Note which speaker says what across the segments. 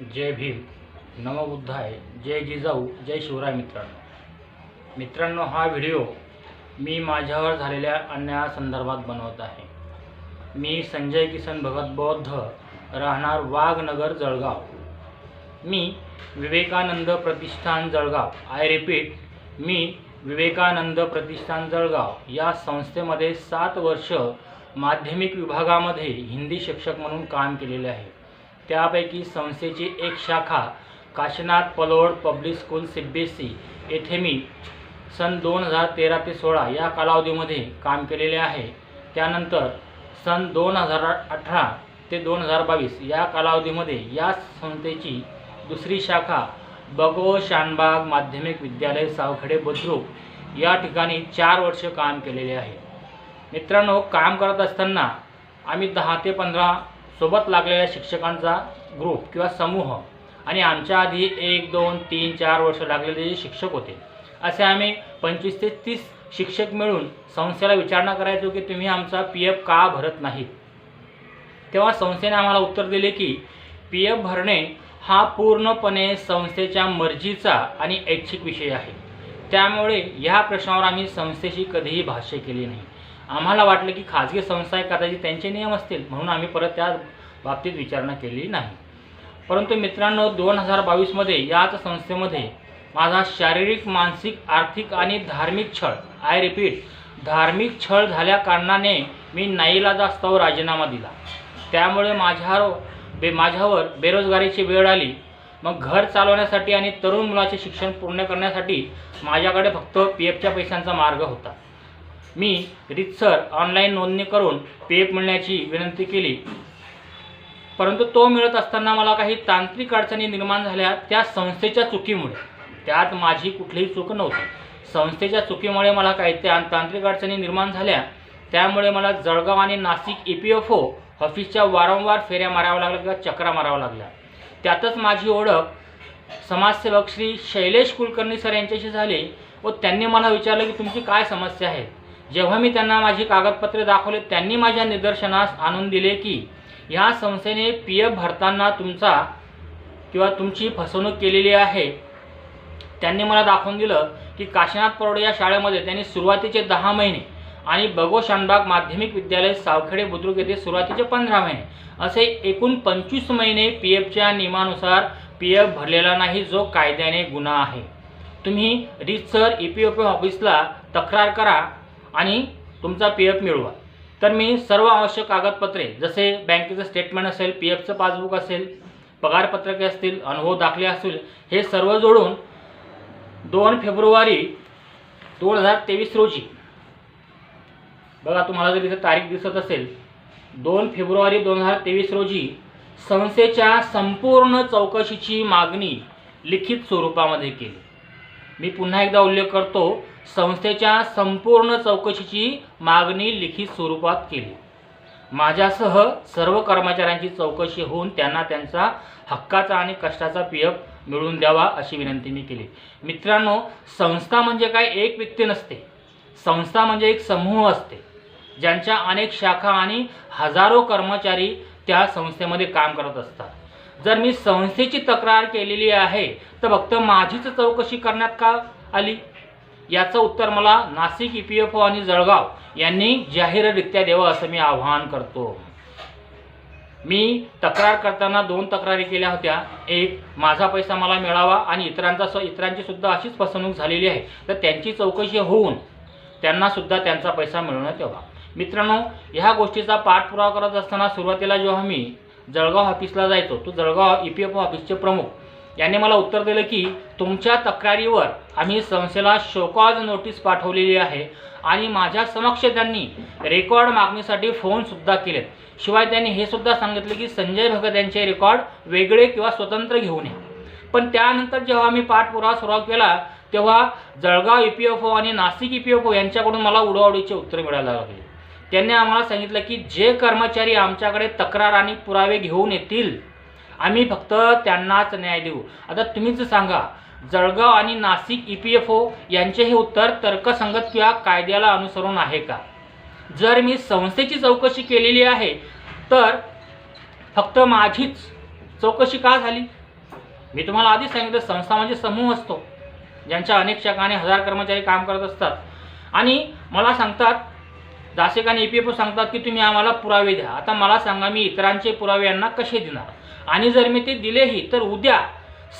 Speaker 1: जय भीम, नमोबुद्धाय, जय जिजाऊ, जय शिवराय. मित्रांनो, हा व्हिडिओ मी माझ्यावर झालेल्या अन्यायासंदर्भात बनवत आहे. मी संजय किसन भगत बौद्ध, राहणार वाघनगर, जळगाव. मी विवेकानंद प्रतिष्ठान जळगाव, आय रिपीट, मी विवेकानंद प्रतिष्ठान जळगाव या संस्थेमध्ये 7 वर्ष माध्यमिक विभागामध्ये हिंदी शिक्षक म्हणून काम केलेले आहे. त्यापैकी संस्थेची एक शाखा Kashinath Palod public school CBSE येथे मी सन 2013 ते 16 या कालावधीमध्ये काम केलेले आहे. त्यानंतर सन 2018 ते 2022 या कालावधीमध्ये या संस्थेची दुसरी शाखा बगो शानबाग माध्यमिक विद्यालय सावखेडे बुद्रुक या ठिकाणी 4 वर्ष काम केलेले आहे. मित्रांनो, काम करत असताना आम्ही 10 ते 15 सोबत लागलेल्या शिक्षकांचा ग्रुप किंवा समूह आणि आमच्या आधी 1, 2, 3, 4 वर्ष लागलेले जे शिक्षक होते, असे आम्ही 25 ते 30 शिक्षक मिळून संस्थेला विचारणा करायचो की तुम्ही आमचा PF का भरत नाहीत. तेव्हा संस्थेने आम्हाला उत्तर दिले की PF भरणे हा पूर्णपणे संस्थेच्या मर्जीचा आणि ऐच्छिक विषय आहे. त्यामुळे ह्या प्रश्नावर आम्ही संस्थेशी कधीही भाष्य केले नाही. आम्हाला वाटले की खाजगी संस्था आहे, कदाचित त्यांचे नियम असतील, म्हणून आम्ही परत त्या बाबतीत विचारणा केली नाही. परंतु मित्रांनो, 2022 मध्ये याच संस्थेमध्ये माझा शारीरिक, मानसिक, आर्थिक आणि धार्मिक छळ, आय रिपीट, धार्मिक छळ झाल्या कारणाने मी नाईलाजास्तव राजीनामा दिला. त्यामुळे माझ्यावर बेरोजगारीची वेळ आली. मग घर चालवण्यासाठी आणि तरुण मुलाचे शिक्षण पूर्ण करण्यासाठी माझ्याकडे फक्त PFच्या पैशांचा मार्ग होता. मी रीतसर ऑनलाईन नोंदणी करून PF मिळण्याची विनंती केली, परंतु तो मिळत असताना मला काही तांत्रिक अडचणी निर्माण झाल्या. त्या संस्थेच्या चुकीमुळे, त्यात माझी कुठलीही चूक नव्हती. संस्थेच्या चुकीमुळे मला काही तांत्रिक अडचणी निर्माण झाल्या. त्यामुळे मला जळगाव आणि नाशिक EPFO ऑफिसच्या वारंवार फेऱ्या माराव्या लागल्या किंवा चक्रा माराव्या लागल्या. त्यातच माझी ओळख समाजसेवक श्री शैलेश कुलकर्णी सर यांच्याशी झाली व त्यांनी मला विचारलं की तुमची काय समस्या आहे. जेव्हा मी त्यांना माझी कागदपत्रे दाखवले, त्यांनी माझ्या निदर्शनास आणून दिले की ह्या संस्थेने PF भरताना तुमची फसवणूक केलेली आहे. त्यांनी मला दाखवून दिलं की काशीनाथ परोड या शाळेमध्ये त्यांनी सुरुवातीचे 10 महिने आणि बगो शानबाग माध्यमिक विद्यालय सावखेडे बुद्रुक येथे सुरुवातीचे 15 महिने असे एकूण 25 महिने PFच्या नियमानुसार PF भरलेला नाही, जो कायद्याने गुन्हा आहे. तुम्ही रीतसर EPFO ऑफिसला तक्रार करा आणि तुमचा PF मिळवा. तर मी सर्व आवश्यक कागदपत्रे, जसे बँकेचं स्टेटमेंट असेल, PFचं पासबुक असेल, पगारपत्रके असतील, अनुभव दाखले असतील, हे सर्व जोडून 2 फेब्रुवारी 2023 रोजी, बघा तुम्हाला जर इथे तारीख दिसत असेल, 2 फेब्रुवारी 2023 रोजी संस्थेच्या संपूर्ण चौकशीची मागणी लिखित स्वरूपामध्ये केली. मी पुन्हा एकदा उल्लेख करतो, संस्थेच्या संपूर्ण चौकशीची मागणी लिखित स्वरूपात केली. माझ्यासह सर्व कर्मचाऱ्यांची चौकशी होऊन त्यांना त्यांचा हक्काचा आणि कष्टाचा PF मिळवून द्यावा अशी विनंती मी केली. मित्रांनो, संस्था म्हणजे काय एक व्यक्ती नसते. संस्था म्हणजे एक समूह असते, ज्यांच्या अनेक शाखा आणि हजारो कर्मचारी त्या संस्थेमध्ये काम करत असतात. जर मी संस्थेची तक्रार केलेली आहे तर फक्त माझीच चौकशी करण्यात का आली, याचं उत्तर मला नाशिक EPFO आणि जळगाव यांनी जाहीररित्या द्यावं असं मी आवाहन करतो. मी तक्रार करताना 2 तक्रारी केल्या होत्या. एक, माझा पैसा मला मिळावा आणि इतरांची सुद्धा अशीच फसवणूक झालेली आहे, तर त्यांची चौकशी होऊन त्यांना सुद्धा त्यांचा पैसा मिळवण्यात यावा. मित्रांनो, ह्या गोष्टीचा पाठपुरावा करत असताना सुरुवातीला जेव्हा मी जळगाव ऑफिसला जायचो, तो जळगाव EPFO ऑफिसचे प्रमुख यांनी मला उत्तर दिलं की तुमच्या तक्रारीवर आम्ही संस्थेला शोकॉज नोटीस पाठवलेली आहे आणि माझ्या समक्ष त्यांनी रेकॉर्ड मागणीसाठी फोनसुद्धा केलेत. शिवाय त्यांनी हे सुद्धा सांगितले की संजय भगत यांचे रेकॉर्ड वेगळे किंवा स्वतंत्र घेऊन या. पण त्यानंतर जेव्हा आम्ही पाठपुरावा सुरू केला, तेव्हा जळगाव EPFO आणि नाशिक EPFO यांच्याकडून मला उडवाउडीचे उत्तर मिळायला लागले. त्यांनी आम्हाला सांगितलं की जे कर्मचारी आमच्याकडे तक्रार आणि पुरावे घेऊन येतील, आम्ही फक्त त्यांनाच न्याय देऊ. आता तुम्हीच सांगा, जळगाव आणि नाशिक EPFO यांचे हे उत्तर तर्कसंगत किंवा कायद्याला अनुसरून आहे का? जर मी संस्थेची चौकशी केलेली आहे तर फक्त माझीच चौकशी का झाली? मी तुम्हाला आधीच सांगितलं, संस्था म्हणजे समूह असतो ज्यांच्या अनेक शाखा आणि हजार कर्मचारी काम करत असतात. आणि मला सांगतात दासिक आणि EPFO सांगतात की तुम्ही आम्हाला पुरावे द्या. आता मला सांगा, मी इतरांचे पुरावे यांना कसे देणार? आणि जर मी ते दिलेही तर उद्या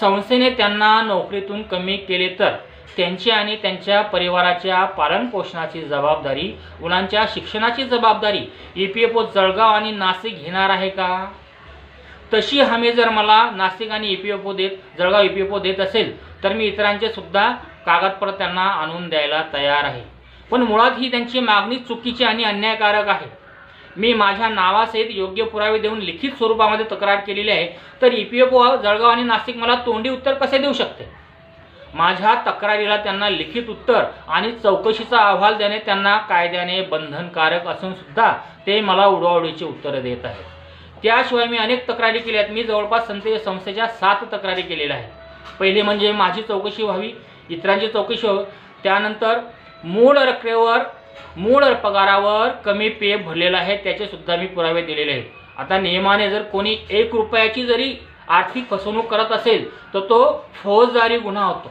Speaker 1: संस्थेने त्यांना नोकरीतून कमी केले तर त्यांची आणि त्यांच्या परिवाराच्या पालनपोषणाची जबाबदारी, मुलांच्या शिक्षणाची जबाबदारी EPFO जळगाव आणि नाशिक घेणार आहे का? तशी हमी जर मला नाशिक आणि जळगाव EPFO देत असेल तर मी इतरांचे सुद्धा कागदपत्र त्यांना आणून द्यायला तयार आहे. पण मुळात ही त्यांची मागणी चुकीची आणि अन्यायकारक आहे. मी माझ्या नावासहित योग्य पुरावे देऊन लिखित स्वरूपामध्ये तक्रार केलेली आहे, तर EPFO जळगाव आणि नाशिक मला तोंडी उत्तर कसे देऊ शकते? माझ्या तक्रारीला त्यांना लिखित उत्तर आणि चौकशीचा अहवाल देणे त्यांना कायद्याने बंधनकारक असून सुद्धा ते मला उडवाउडीची उत्तरं देत आहेत. त्याशिवाय मी अनेक तक्रारी केल्या आहेत. मी जवळपास संस्थेच्या 7 तक्रारी केलेल्या आहेत. पहिली म्हणजे माझी चौकशी व्हावी, इतरांची चौकशी व्हावी, त्यानंतर मूळ रकमेवर मूळ पगारावर कमी पे भरलेला आहे त्याचे सुद्धा मी पुरावे दिलेले आहेत. आता नियमाने जर कोणी 1 रुपयाची जरी आर्थिक फसवणूक करत असेल तर तो फौजदारी गुन्हा होतो.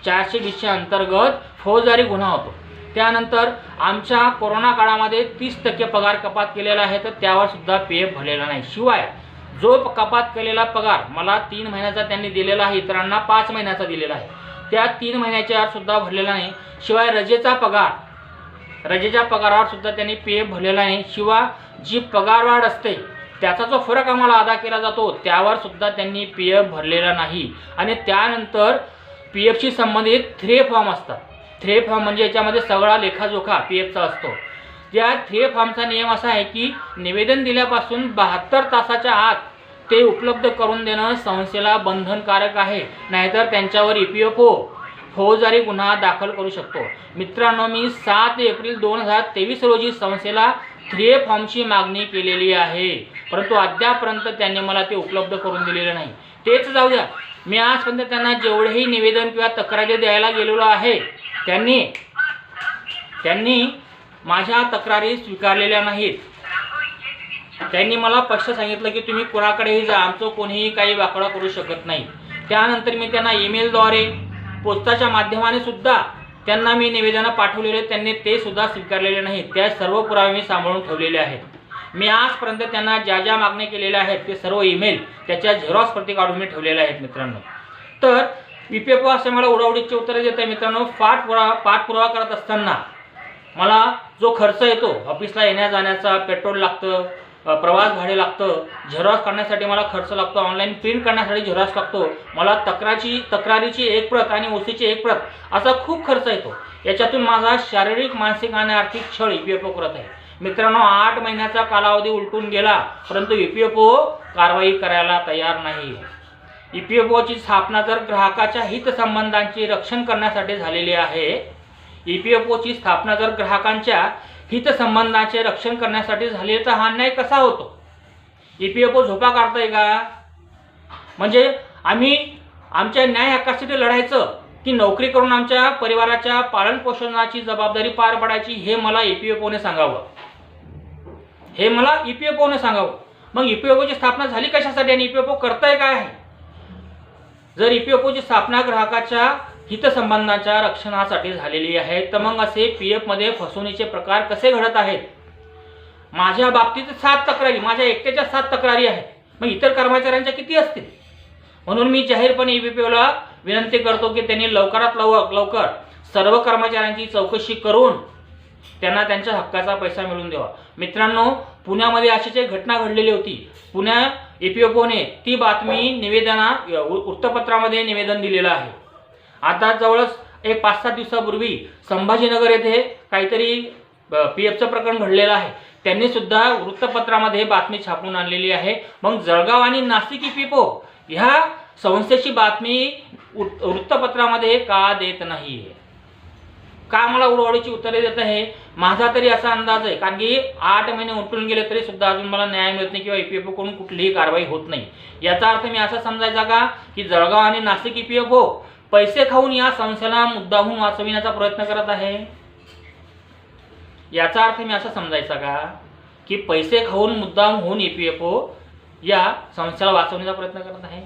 Speaker 1: 420 अंतर्गत फौजदारी गुन्हा होतो. त्यानंतर आमच्या कोरोना काळामध्ये 30% पगार कपात केलेला आहे, तर त्यावर सुद्धा PF भरलेला नाही. शिवाय जो कपात केलेला पगार मला 3 महिन्याचा त्यांनी दिलेला आहे, इतरांना 5 महिन्याचा दिलेला आहे, त्या 3 महिन्याच्या सुद्धा भरलेला नाही. शिवाय रजेच्या पगारावर सुद्धा त्यांनी PF भरलेला नाही. शिवाय जी पगारवाढ असते त्याचा जो फरक आम्हाला अदा केला जातो त्यावर सुद्धा त्यांनी PF भरलेला नाही. आणि त्यानंतर PFशी संबंधित 3 फॉर्म असतात. 3 फॉर्म म्हणजे याच्यामध्ये सगळा लेखाजोखा PFचा असतो. त्या 3 फॉर्मचा नियम असा आहे की निवेदन दिल्यापासून 72 तासाच्या आत ते उपलब्ध करून देणं संस्थेला बंधनकारक आहे, नाहीतर त्यांच्यावर EPFO फौजदारी गुन्हा दाखल करू शकतो. मित्रांनो, मी 7 एप्रिल 2023 रोजी संस्थेला 3 फॉर्मची मागणी केलेली आहे, परंतु अद्यापर्यंत त्यांनी मला ते उपलब्ध करून दिलेले नाही. तेच जाऊ द्या, मी आजपर्यंत त्यांना जेवढेही निवेदन किंवा तक्रारी द्यायला गेलेलो आहे त्यांनी माझ्या तक्रारी स्वीकारलेल्या नाहीत. त्यांनी मला स्पष्ट सांगितलं की तुम्ही कोणाकडेही जा, आमचं कोणीही काही वाकडा करू शकत नाही. त्यानंतर मी त्यांना ईमेलद्वारे, पोस्टाच्या माध्यमाने सुद्धा त्यांना मी निवेदनं पाठवलेले, त्यांनी ते सुद्धा स्वीकारलेले नाहीत. त्या सर्व पुरावे मी सांभाळून ठेवलेले आहेत. मी आजपर्यंत त्यांना ज्या मागण्या केलेल्या आहेत ते सर्व ईमेल त्याच्या झेरॉक्स प्रती काढून मी ठेवलेल्या आहेत मित्रांनो. तर EPFO असे मला उडवडीचे उत्तरे देत आहे मित्रांनो. पाठपुरावा करत असताना मला जो खर्च येतो, ऑफिसला येण्या जाण्याचा, पेट्रोल लागतं, प्रवास भाडे लागतं, झेरॉक्स काढण्यासाठी मला खर्च लागतो, ऑनलाईन प्रिंट करण्यासाठी झेरॉक्स लागतो, मला तक्रारीची 1 प्रत आणि OCची 1 प्रत असा खूप खर्च येतो. याच्यातून माझा शारीरिक, मानसिक आणि आर्थिक छळ EPFO करत आहे मित्रांनो. 8 महिन्याचा कालावधी उलटून गेला परंतु EPFO कारवाई करायला तयार नाही. EPFOची स्थापना जर ग्राहकाच्या हितसंबंधांचे रक्षण करण्यासाठी झालेली आहे, EPFOची स्थापना जर ग्राहकांच्या हितसंबंधांचे रक्षण करण्यासाठी झाली तर हा अन्याय कसा होतो? EPFO झोपा काढतंय का? म्हणजे आम्ही आमच्या न्याय हक्कासाठी लढायचं की नोकरी करून आमच्या परिवाराच्या पालनपोषणाची जबाबदारी पार पाडायची, हे मला EPFOने सांगावं. मग EPFOची स्थापना झाली कशासाठी आणि EPFO करतंय काय आहे? जर EPFOची स्थापना ग्राहकाच्या हितसंबंधांच्या रक्षणासाठी झालेली आहे तर मग असे PF मध्ये फसवणुकीचे प्रकार कसे घडत आहेत? माझ्या बाबतीत 7 तक्रारी, माझ्या एकट्याच्या 7 तक्रारी आहेत. मग इतर कर्मचाऱ्यांच्या किती असतील? म्हणून मी जाहीरपणे EPFOला विनंती करतो की त्यांनी लवकरात लवकर सर्व कर्मचाऱ्यांची चौकशी करून त्यांना त्यांच्या हक्काचा पैसा मिळवून द्यावा. मित्रांनो, पुण्यामध्ये अशीच एक घटना घडलेली होती. पुण्या EPFOने ती बातमी वृत्तपत्रामध्ये निवेदन दिलेलं आहे. आता जवळच एक 5-7 दिवसापूर्वी संभाजीनगर येथे काहीतरी PFचं प्रकरण घडलेलं आहे. त्यांनी सुद्धा वृत्तपत्रामध्ये बातमी छापून आणलेली आहे. मग जळगाव आणि नाशिक EPFO ह्या संस्थेची बातमी वृत्तपत्रामध्ये का देत नाही? का मला उडवाडीची उत्तरे देत आहे? माझा तरी असा अंदाज आहे, कारण की 8 महिने उलटून गेले तरी सुद्धा अजून मला न्याय मिळत नाही किंवा EPFO कडून कुठलीही कारवाई होत नाही. याचा अर्थ मी असा समजायचा का की जळगाव आणि नाशिक EPFO पैसे खाऊन या संस्थेला मुद्दामून वाचविण्याचा प्रयत्न करत आहे? याचा अर्थ मी असा समजायचा का की पैसे खाऊन मुद्दाम होऊन EPFO या संस्थेला वाचवण्याचा प्रयत्न करत आहे?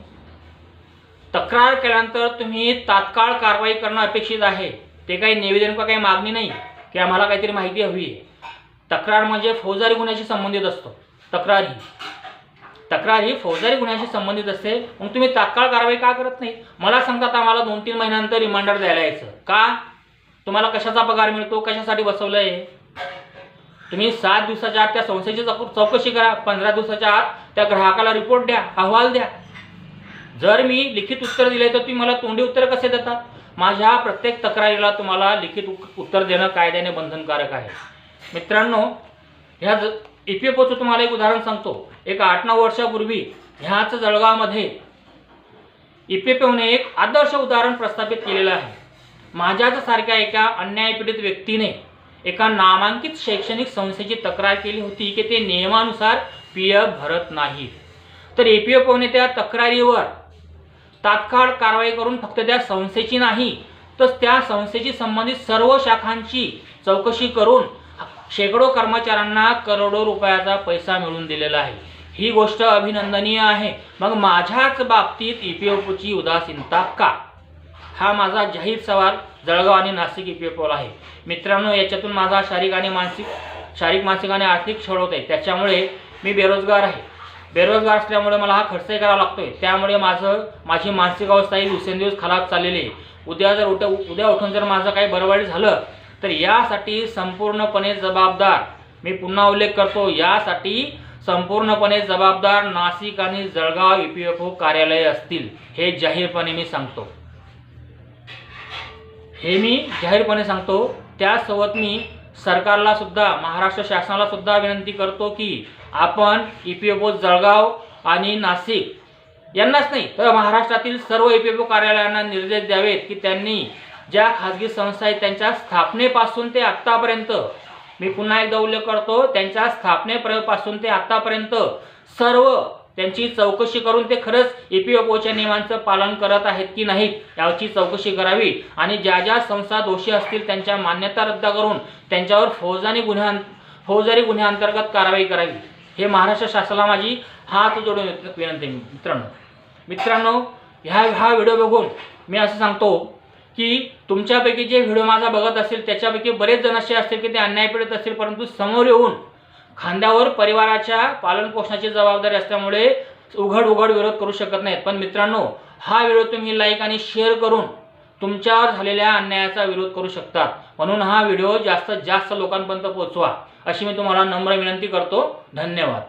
Speaker 1: तक्रार केल्यानंतर तुम्ही तात्काळ कारवाई करणं अपेक्षित आहे. ते काही निवेदन किंवा काही मागणी नाही की आम्हाला काहीतरी माहिती हवी आहे. तक्रार म्हणजे फौजदारी गुन्ह्याशी संबंधित असतो. तक्रार ही फौजदारी गुन्ह्याशी संबंधित असते. मग तुम्ही तात्काळ कारवाई का करत नाही? मला सांगतात आम्हाला 2-3 महिन्यानंतर रिमांडर द्यायला यायचं. का? तुम्हाला कशाचा पगार मिळतो? कशासाठी बसवलं आहे? तुम्ही 7 दिवसाच्या आत त्या संस्थेची चौकशी करा. 15 दिवसाच्या आत त्या ग्राहकाला रिपोर्ट द्या, अहवाल द्या. जर मी लिखित उत्तर दिले तर तुम्ही मला तोंडी उत्तर कसे देतात? माझ्या प्रत्येक तक्रारीला तुम्हाला लिखित उत्तर देणं कायद्याने बंधनकारक आहे. मित्रांनो, ह्या EPFOचं तुम्हाला एक उदाहरण सांगतो. एक 8-9 वर्षापूर्वी ह्याच जळगावमध्ये EPFOने एक आदर्श उदाहरण प्रस्थापित केलेलं आहे. माझ्याच सारख्या एका अन्यायपीडित व्यक्तीने एका नामांकित शैक्षणिक संस्थेची तक्रार केली होती की ते नियमानुसार PF भरत नाहीत. तर EPFOने त्या तक्रारीवर तात्काळ कारवाई करून फक्त त्या संस्थेची नाही तर त्या संस्थेची संबंधित सर्व शाखांची चौकशी करून शेकडो कर्मचाऱ्यांना करोडो रुपयाचा पैसा मिळवून दिलेला आहे. ही गोष्ट अभिनंदनीय आहे. मग माझ्याच बाबतीत EPFOची उदासीनता का? हा माझा जाहीर सवाल जळगाव आणि नाशिक EPFOला आहे. मित्रांनो, याच्यातून माझा शारीरिक मानसिक आणि आर्थिक छळ होत आहे. त्याच्यामुळे मी बेरोजगार आहे. बेरोजगार असल्यामुळे मला हा खर्चही करावा लागतोय. त्यामुळे माझी मानसिक अवस्था ही दिवसेंदिवस खराब चाललेली आहे. उद्या उठून जर माझं काही बरवाईट झालं तर यासाठी संपूर्णपणे जबाबदार, मी पुन्हा उल्लेख करतो, यासाठी संपूर्णपणे जबाबदार नाशिक आणि जळगाव EPFO कार्यालय असतील. हे जाहीरपणे मी सांगतो. त्यासोबत मी सरकारला सुद्धा, महाराष्ट्र शासनाला सुद्धा विनंती करतो की आपण EPFO जळगाव आणि नाशिक यांनाच नाही तर महाराष्ट्रातील सर्व EPFO कार्यालयांना निर्देश द्यावेत की त्यांनी ज्या खाजगी संस्था आहेत त्यांच्या स्थापनेपासून ते आत्तापर्यंत, मी पुन्हा एकदा उल्लेख करतो, त्यांच्या स्थापनेपासून ते आत्तापर्यंत सर्व त्यांची चौकशी करून ते खरंच EPFOच्या नियमांचं पालन करत आहेत की नाहीत याची चौकशी करावी. आणि ज्या ज्या संस्था दोषी असतील त्यांच्या मान्यता रद्द करून त्यांच्यावर फौजदारी गुन्ह्यांतर्गत कारवाई करावी. हे महाराष्ट्र शासनाला माझी हात जोडून विनंती. मित्रांनो, हा व्हिडिओ बघून मी असं सांगतो की तुमच्यापैकी जे व्हिडिओ माझा बघत असेल त्याच्यापैकी बरेच जण असे असतील की ते अन्यायपीडित असतील, परंतु समोर येऊन खांद्यावर परिवाराच्या पालनपोषणाची जबाबदारी असल्यामुळे उघड विरोध करू शकत नाहीत. पण मित्रांनो, हा व्हिडिओ तुम्ही लाईक आणि शेअर करून तुमच्यावर झालेल्या अन्यायाचा विरोध करू शकता. म्हणून हा व्हिडिओ जास्तीत जास्त लोकांपर्यंत पोहोचवा अशी मी तुम्हाला नम्र विनंती करतो. धन्यवाद.